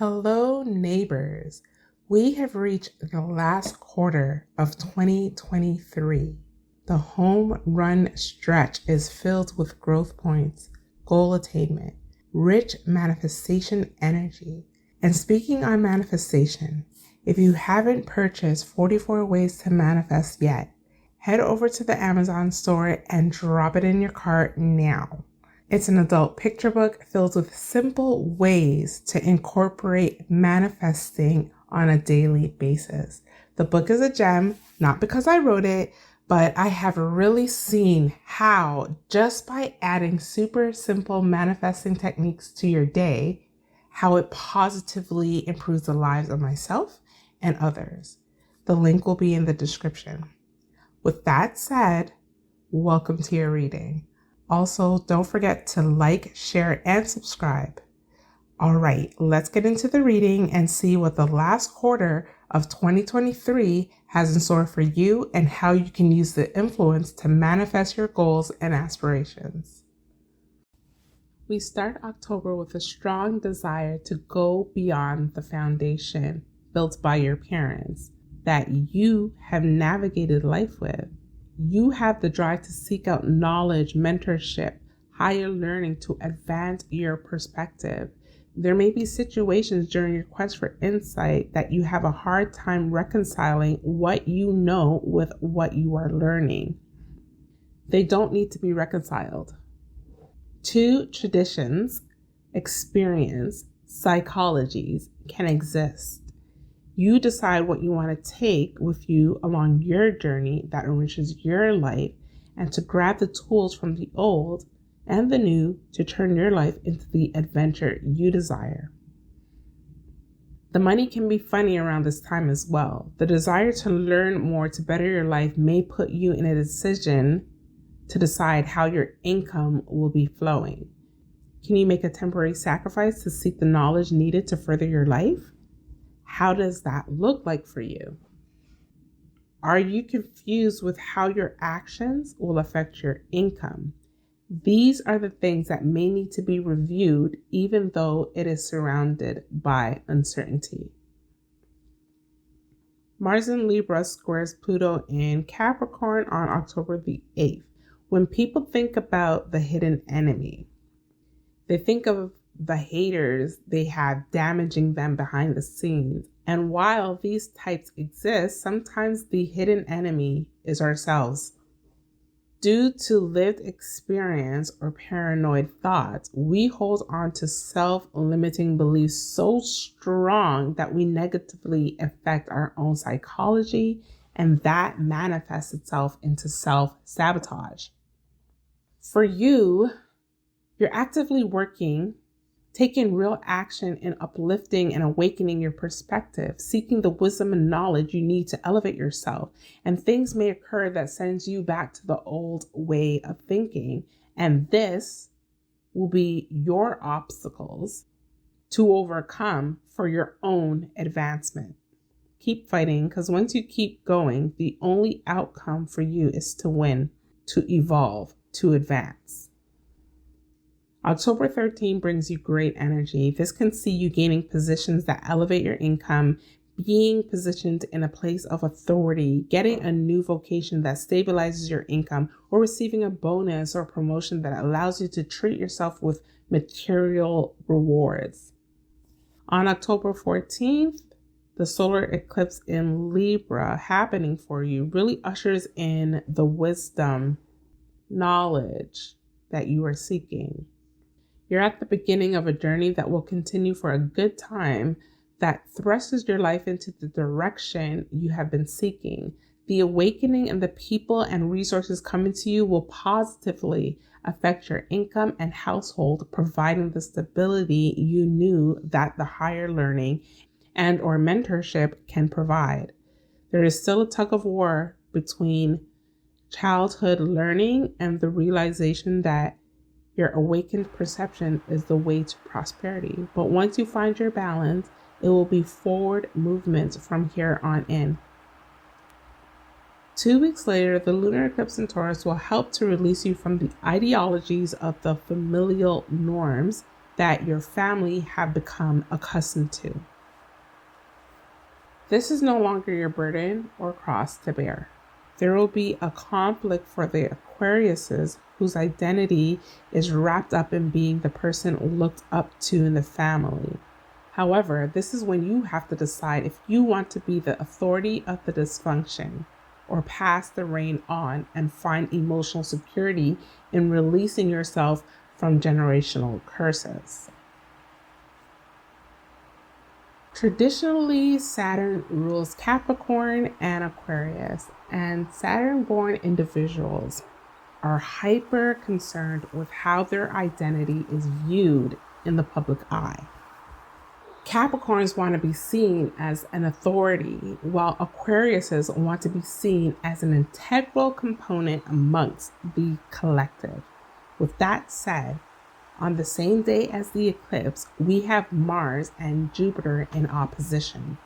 Hello, neighbors. We have reached the last quarter of 2023. The home run stretch is filled with growth points, goal attainment, rich manifestation energy. And speaking on manifestation, if you haven't purchased 44 Ways to Manifest yet, head over to the Amazon store and drop it in your cart now. It's an adult picture book filled with simple ways to incorporate manifesting on a daily basis. The book is a gem, not because I wrote it, but I have really seen how just by adding super simple manifesting techniques to your day, how it positively improves the lives of myself and others. The link will be in the description. With that said, welcome to your reading. Also, don't forget to like, share, and subscribe. All right, let's get into the reading and see what the last quarter of 2023 has in store for you and how you can use the influence to manifest your goals and aspirations. We start October with a strong desire to go beyond the foundation built by your parents that you have navigated life with. You have the drive to seek out knowledge, mentorship, higher learning to advance your perspective. There may be situations during your quest for insight that you have a hard time reconciling what you know with what you are learning. They don't need to be reconciled. Two traditions, experience, psychologies can exist. You decide what you want to take with you along your journey that enriches your life and to grab the tools from the old and the new to turn your life into the adventure you desire. The money can be funny around this time as well. The desire to learn more to better your life may put you in a decision to decide how your income will be flowing. Can you make a temporary sacrifice to seek the knowledge needed to further your life? How does that look like for you? Are you confused with how your actions will affect your income? These are the things that may need to be reviewed, even though it is surrounded by uncertainty. Mars in Libra squares Pluto in Capricorn on October the 8th. When people think about the hidden enemy, they think of the haters they have damaging them behind the scenes. And while these types exist, sometimes the hidden enemy is ourselves. Due to lived experience or paranoid thoughts, we hold on to self-limiting beliefs so strong that we negatively affect our own psychology, and that manifests itself into self-sabotage. For you, you're actively working, taking real action in uplifting and awakening your perspective, seeking the wisdom and knowledge you need to elevate yourself. And things may occur that sends you back to the old way of thinking. And this will be your obstacles to overcome for your own advancement. Keep fighting, because once you keep going, the only outcome for you is to win, to evolve, to advance. October 13 brings you great energy. This can see you gaining positions that elevate your income, being positioned in a place of authority, getting a new vocation that stabilizes your income, or receiving a bonus or promotion that allows you to treat yourself with material rewards. On October 14th, the solar eclipse in Libra happening for you really ushers in the wisdom, knowledge that you are seeking. You're at the beginning of a journey that will continue for a good time that thrusts your life into the direction you have been seeking. The awakening and the people and resources coming to you will positively affect your income and household, providing the stability you knew that the higher learning and or mentorship can provide. There is still a tug of war between childhood learning and the realization that your awakened perception is the way to prosperity. But once you find your balance, it will be forward movement from here on in. 2 weeks later, the lunar eclipse in Taurus will help to release you from the ideologies of the familial norms that your family have become accustomed to. This is no longer your burden or cross to bear. There will be a conflict for the Aquariuses whose identity is wrapped up in being the person looked up to in the family. However, this is when you have to decide if you want to be the authority of the dysfunction or pass the reign on and find emotional security in releasing yourself from generational curses. Traditionally, Saturn rules Capricorn and Aquarius, and Saturn-born individuals are hyper concerned with how their identity is viewed in the public eye. Capricorns want to be seen as an authority, while Aquariuses want to be seen as an integral component amongst the collective. With that said, on the same day as the eclipse, we have Mars and Jupiter in opposition.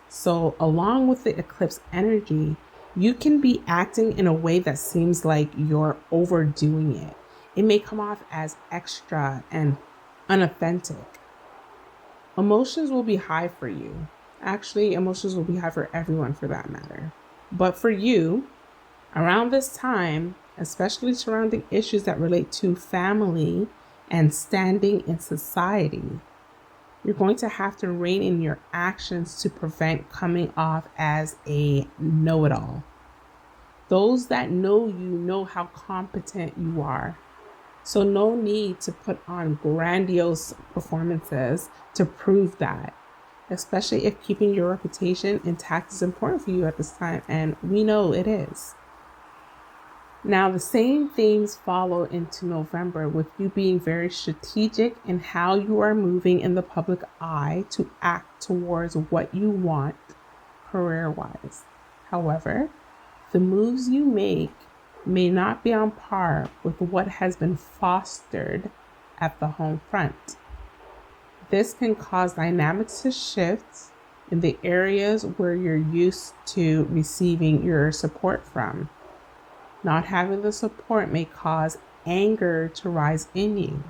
So along with the eclipse energy, you can be acting in a way that seems like you're overdoing it. It may come off as extra and unauthentic. Emotions will be high for you. Actually, emotions will be high for everyone for that matter. But for you, around this time, especially surrounding issues that relate to family and standing in society, you're going to have to rein in your actions to prevent coming off as a know-it-all. Those that know you know how competent you are. So no need to put on grandiose performances to prove that, especially if keeping your reputation intact is important for you at this time, and we know it is. Now, the same themes follow into November, with you being very strategic in how you are moving in the public eye to act towards what you want career-wise. However, the moves you make may not be on par with what has been fostered at the home front. This can cause dynamics to shift in the areas where you're used to receiving your support from. Not having the support may cause anger to rise in you.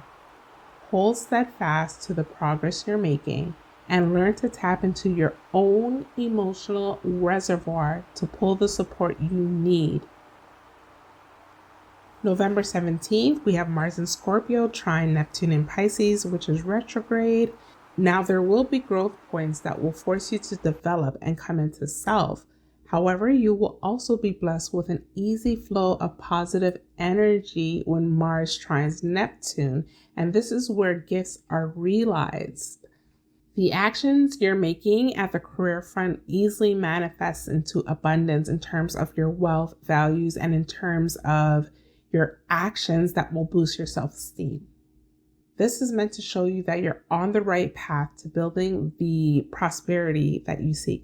Hold steadfast to the progress you're making and learn to tap into your own emotional reservoir to pull the support you need. November 17th, we have Mars in Scorpio, trine Neptune in Pisces, which is retrograde. Now, there will be growth points that will force you to develop and come into self. However, you will also be blessed with an easy flow of positive energy when Mars trines Neptune, and this is where gifts are realized. The actions you're making at the career front easily manifests into abundance in terms of your wealth, values, and in terms of your actions that will boost your self-esteem. This is meant to show you that you're on the right path to building the prosperity that you seek.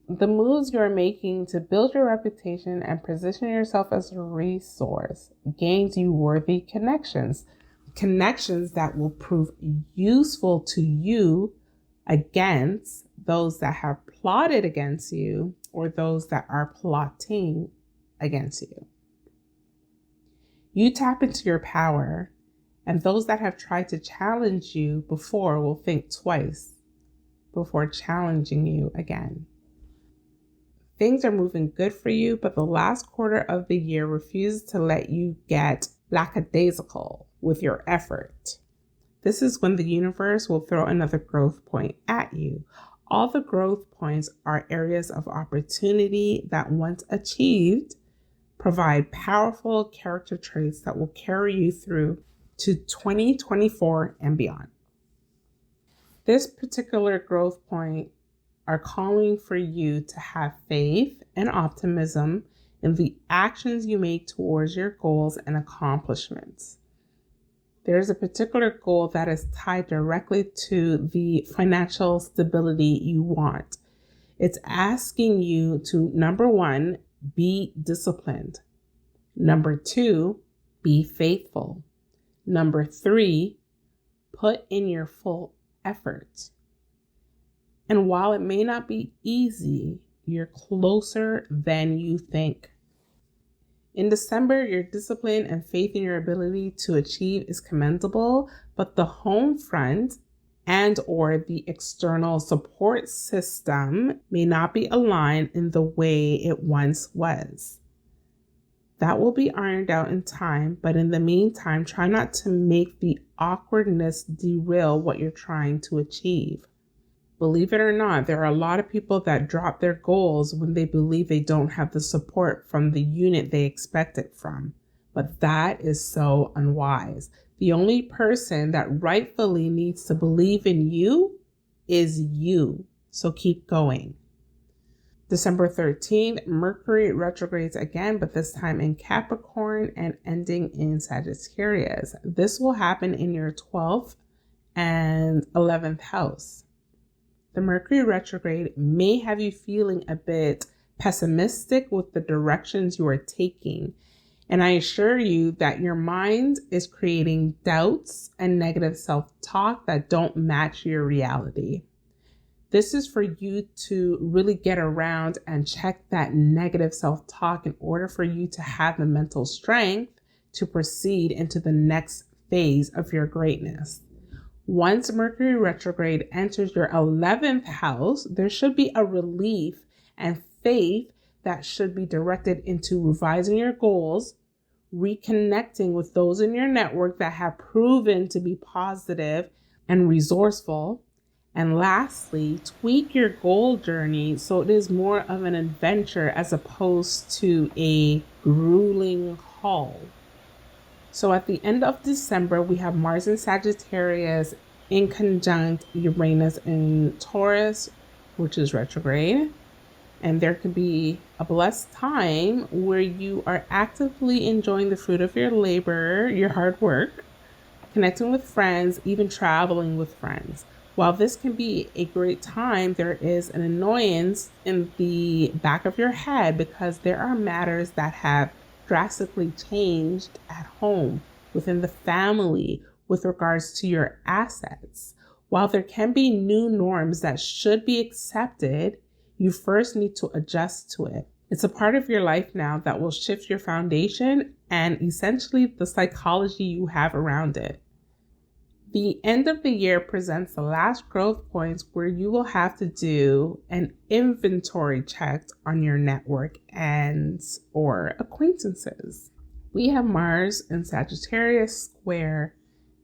The moves you're making to build your reputation and position yourself as a resource gains you worthy connections that will prove useful to you against those that have plotted against you or those that are plotting against you. You tap into your power, and those that have tried to challenge you before will think twice before challenging you again. Things are moving good for you, but the last quarter of the year refuses to let you get lackadaisical with your effort. This is when the universe will throw another growth point at you. All the growth points are areas of opportunity that, once achieved, provide powerful character traits that will carry you through to 2024 and beyond. This particular growth point are calling for you to have faith and optimism in the actions you make towards your goals and accomplishments. There's a particular goal that is tied directly to the financial stability you want. It's asking you to, number one, be disciplined. Number two, be faithful. Number three, put in your full effort. And while it may not be easy, you're closer than you think. In December, your discipline and faith in your ability to achieve is commendable, but the home front and or the external support system may not be aligned in the way it once was. That will be ironed out in time, but in the meantime, try not to make the awkwardness derail what you're trying to achieve. Believe it or not, there are a lot of people that drop their goals when they believe they don't have the support from the unit they expect it from. But that is so unwise. The only person that rightfully needs to believe in you is you. So keep going. December 13th, Mercury retrogrades again, but this time in Capricorn and ending in Sagittarius. This will happen in your 12th and 11th house. The Mercury retrograde may have you feeling a bit pessimistic with the directions you are taking. And I assure you that your mind is creating doubts and negative self-talk that don't match your reality. This is for you to really get around and check that negative self-talk in order for you to have the mental strength to proceed into the next phase of your greatness. Once Mercury retrograde enters your 11th house, there should be a relief and faith that should be directed into revising your goals, reconnecting with those in your network that have proven to be positive and resourceful, and lastly, tweak your goal journey so it is more of an adventure as opposed to a grueling haul. So at the end of December, we have Mars in Sagittarius in conjunct Uranus in Taurus, which is retrograde. And there could be a blessed time where you are actively enjoying the fruit of your labor, your hard work, connecting with friends, even traveling with friends. While this can be a great time, there is an annoyance in the back of your head because there are matters that have drastically changed at home, within the family, with regards to your assets. While there can be new norms that should be accepted, you first need to adjust to it. It's a part of your life now that will shift your foundation and essentially the psychology you have around it. The end of the year presents the last growth points where you will have to do an inventory check on your network and or acquaintances. We have Mars in Sagittarius square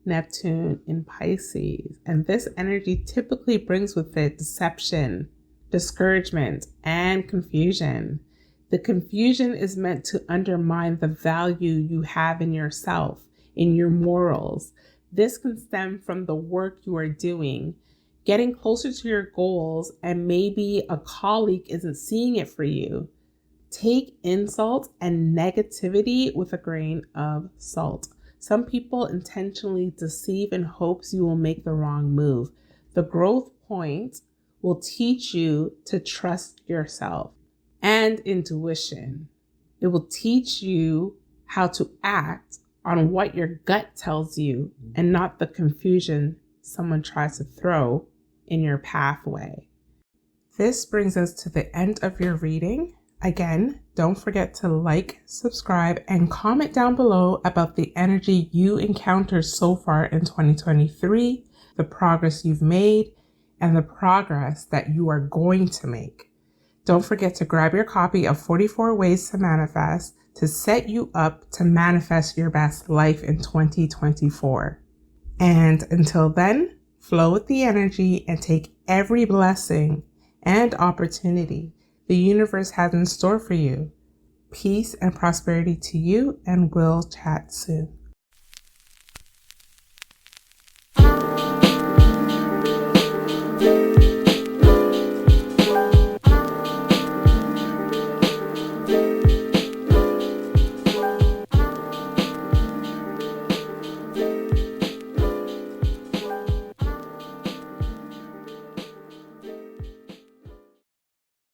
Neptune in Pisces, and this energy typically brings with it deception, discouragement, and confusion. The confusion is meant to undermine the value you have in yourself, in your morals. This can stem from the work you are doing, getting closer to your goals, and maybe a colleague isn't seeing it for you. Take insult and negativity with a grain of salt. Some people intentionally deceive in hopes you will make the wrong move. The growth point will teach you to trust yourself and intuition. It will teach you how to act on what your gut tells you and not the confusion someone tries to throw in your pathway. This brings us to the end of your reading. Again, don't forget to like, subscribe, and comment down below about the energy you encountered so far in 2023, the progress you've made, and the progress that you are going to make. Don't forget to grab your copy of 44 Ways to Manifest to set you up to manifest your best life in 2024. And until then, flow with the energy and take every blessing and opportunity the universe has in store for you. Peace and prosperity to you, and we'll chat soon.